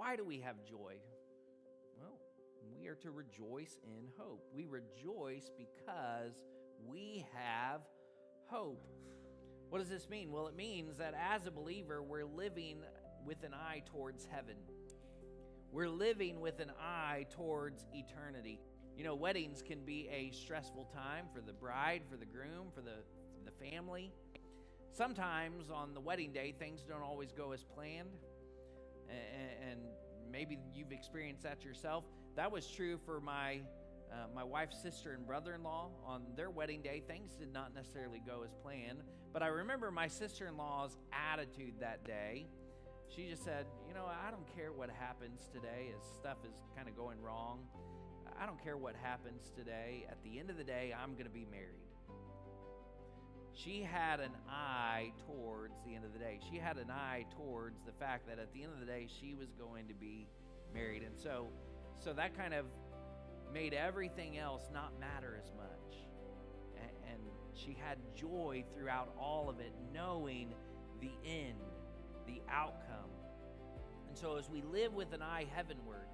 why do we have joy? Well, we are to rejoice in hope. We rejoice because we have hope. What does this mean? Well, it means that as a believer, we're living with an eye towards heaven. We're living with an eye towards eternity. You know, weddings can be a stressful time for the bride, for the groom, for the family. Sometimes on the wedding day, things don't always go as planned. And maybe you've experienced that yourself. That was true for my wife's sister and brother-in-law. On their wedding day, things did not necessarily go as planned. But I remember my sister-in-law's attitude that day. She just said, you know, I don't care what happens today as stuff is kind of going wrong. I don't care what happens today. At the end of the day, I'm going to be married. She had an eye towards the end of the day. She had an eye towards the fact that at the end of the day, she was going to be married. And so that kind of made everything else not matter as much. And she had joy throughout all of it, knowing the end, the outcome. And so as we live with an eye heavenward,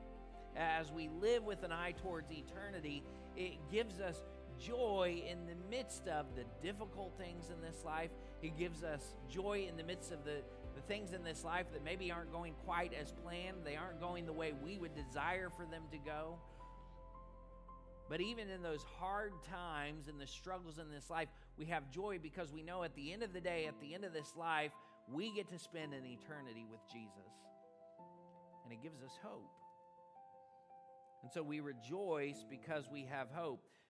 as we live with an eye towards eternity, it gives us joy in the midst of the difficult things in this life. It gives us joy in the midst of the things in this life that maybe aren't going quite as planned. They aren't going the way we would desire for them to go. But even in those hard times and the struggles in this life, we have joy because we know at the end of the day, at the end of this life, we get to spend an eternity with Jesus. And it gives us hope. And so we rejoice because we have hope.